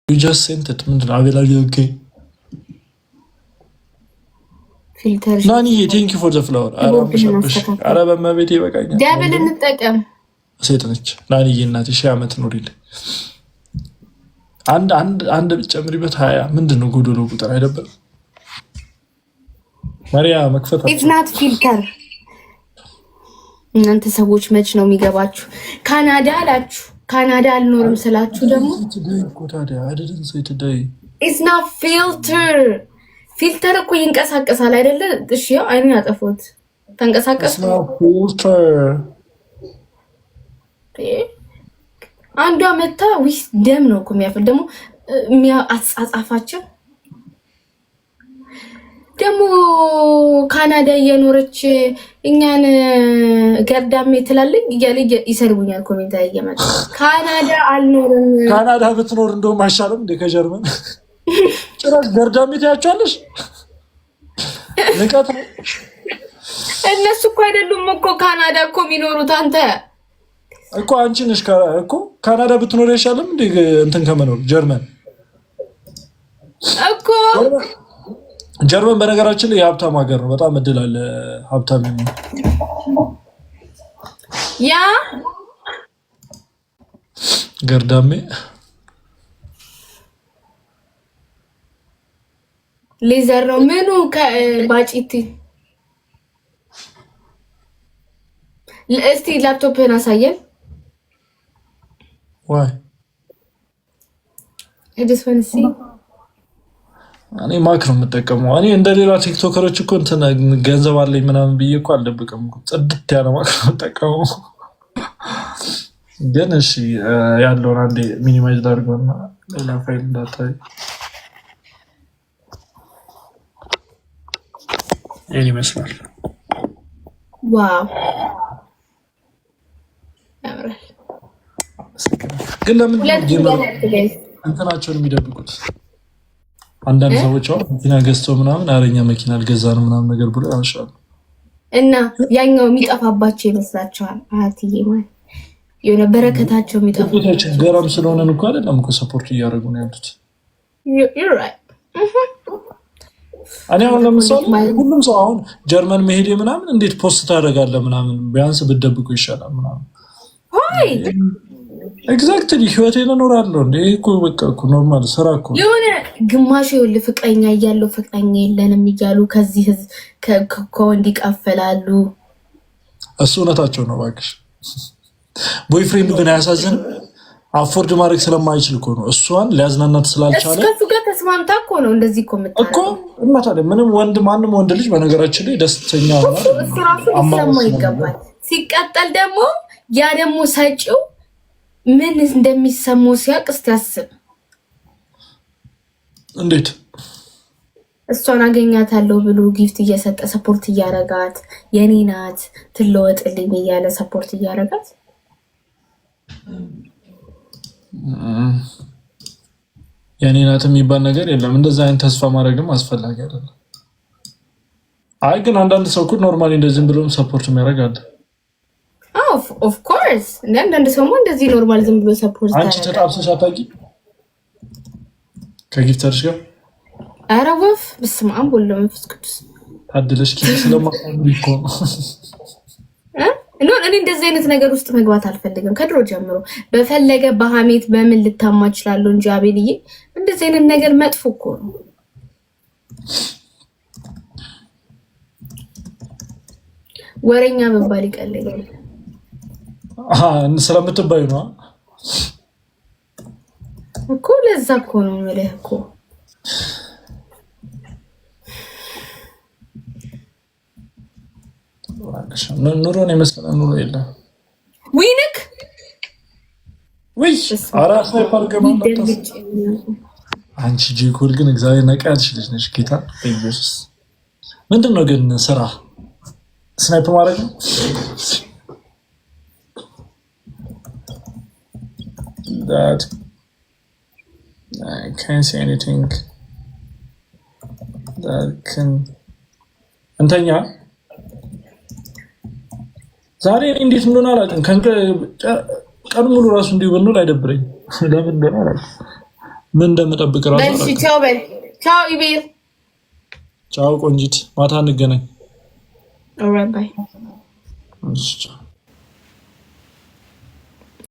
You just sent it. ምንድን ነው አቤላጅ? ኦኬ ፊልተር ናኒ ቴንክ ዩ ፎር ዘ ፍላወር። ኧረ በመቤቴ ይበቃኛል። ዳብል እንጠቀም። ሴት ነች ናኒ እናቴ፣ ሺህ ዓመት ኑሪልኝ። አንድ ብትጨምሪበት 20 ምንድን ነው ጎዶሎ ቁጥር አይደለም? ማሪያ መክፈት ኢትስ ናት ፊልተር። እናንተ ሰዎች መች ነው የሚገባችሁ? ካናዳ አላችሁ። ካናዳ አልኖርም ስላችሁ ደግሞ ኢትስ ናት ፊልተር። ፊልተር እኮ ይንቀሳቀሳል አይደለ? እሺ ያው አይኔን አጠፋሁት። ተንቀሳቀስ አንዷ መታ ዊስ ደም ነው እኮ የሚያፈል ደግሞ አጻጻፋቸው ደግሞ ካናዳ እየኖረች እኛን ገርዳሜ ትላለች እያለ ይሰርቡኛል። ኮሜንት ላይ እየመጣ ካናዳ አልኖርም። ካናዳ ብትኖር እንደውም አይሻልም እንደ ከጀርመን ጭራሽ ገርዳሜ ትያቸዋለሽ። ንቀት ነው። እነሱ እኮ አይደሉም እኮ ካናዳ እኮ የሚኖሩት። አንተ እኮ አንቺ ነሽ እኮ ካናዳ ብትኖር አይሻልም እንደ እንትን ከመኖር ጀርመን እኮ ጀርመን በነገራችን ላይ የሀብታም ሀገር ነው። በጣም እድል አለ ሀብታም ነው። ያ ገርዳሜ ሌዘር ነው ምኑ ከባጪቲ። እስቲ ላፕቶፕን አሳየን። ዋይ እኔ ማክ ነው የምጠቀመው። እኔ እንደሌላ ቲክቶከሮች እኮ እንትን ገንዘብ አለኝ ምናምን ብዬ እኮ አልደብቅም። ጽድት ያለ ማክ ነው የምጠቀመው። ግን እሺ ያለውን አንዴ ሚኒማይዝ ላድርገውና ሌላ ፋይል እንዳታይ። ይሄን ይመስላል። ዋው ግን ለምን እንትናቸውን የሚደብቁት? አንዳንድ ሰዎች አሁን መኪና ገዝተው ምናምን አረኛ መኪና አልገዛንም ምናምን ነገር ብሎ ያልሻሉ እና ያኛው የሚጠፋባቸው ይመስላችኋል? አትዬ ማለት የሆነ በረከታቸው የሚጠፋባቸው ገራም ስለሆነን እኮ አይደለም እኮ ሰፖርት እያደረጉ ነው ያሉት። እኔ አሁን ለምሳሌ ሁሉም ሰው አሁን ጀርመን መሄድ ምናምን እንዴት ፖስት ታደርጋለህ ምናምን፣ ቢያንስ ብትደብቁ ይሻላል ምናምን። ኤግዛክትሊ ህይወቴን እኖራለሁ እንዴ እኮ በቃ እኮ ኖርማል ስራ እኮ የሆነ ግማሽ ይኸውልህ ፍቅረኛ እያለው ፍቅረኛ የለንም እያሉ ከዚህ ከወንድ ይቀፈላሉ። እሱ እውነታቸው ነው እባክሽ። ቦይፍሬንዱ ግን አያሳዝንም? አፎርድ ማድረግ ስለማይችል እኮ ነው። እሷን ሊያዝናናት ስላልቻለ ከሱ ጋር ተስማምታ እኮ ነው እንደዚህ እኮ የምታደርገው እኮ። እና ታዲያ ማንም ወንድ ልጅ በነገራችን ላይ ደስተኛ ሆነ እሱ ራሱ ሊሰማው ይገባል። ሲቀጠል ደግሞ ያ ደግሞ ሰጪው ምን እንደሚሰማው ሲያውቅ እስቲ አስብ። እንዴት እሷን አገኛታለሁ ብሎ ጊፍት እየሰጠ ሰፖርት እያረጋት የኔ ናት ትለወጥልኝ እያለ ሰፖርት እያረጋት የኔ ናት የሚባል ነገር የለም። እንደዛ አይነት ተስፋ ማድረግም አስፈላጊ አይደለም። አይ ግን አንዳንድ ሰው እኮ ኖርማሊ እንደዚህ ብሎም ሰፖርት የሚያደርግ አለ። ኦፍ ኮርስ አንዳንድ ሰው እንደዚህ ኖርማል ዝም ብሎ ሰፖርት ያደርጋል። አንቺ ተጣብሰሽ አታውቂ ከጊፍተርሽ ጋር? ኧረ ወፍ በስመ አብ ወወልድ ወመንፈስ ቅዱስ ታድለሽ ስለማታውቂ እኮ እኔ እንደዚህ አይነት ነገር ውስጥ መግባት አልፈልግም። ከድሮ ጀምሮ በፈለገ በሐሜት በምን ልታማ እችላለሁ እንጂ አቤልዬ እንደዚህ አይነት ነገር መጥፎ እኮ ነው። ወሬኛ መባል ይቀለኛል ስለምትባዩ ነው እኮ። ለዛ እኮ ነው የምልህ እኮ ኑሮን የመሰለ ኑሮ የለም። ዊንክ አራሳ ይፈልገማለት አንቺ ጂኮል ግን እግዚአብሔር ነቃልሽ ልጅ ነሽ። ጌታ ኢየሱስ ምንድን ነው ግን ስራ ስናይፕ ማድረግ ነው? that I can't see anything that can እንተኛ ዛሬ እንዴት እንደሆነ አላውቅም። ቀን ሙሉ ራሱ እንዲሁ ብንውል አይደብረኝ። ለምን እንደሆነ አላውቅም። ምን እንደምጠብቅ ራሱ በል ቻው በል ቻው ኢቤል ቻው ቆንጂት ማታ እንገናኝ ኦልራይት ባይ እሺ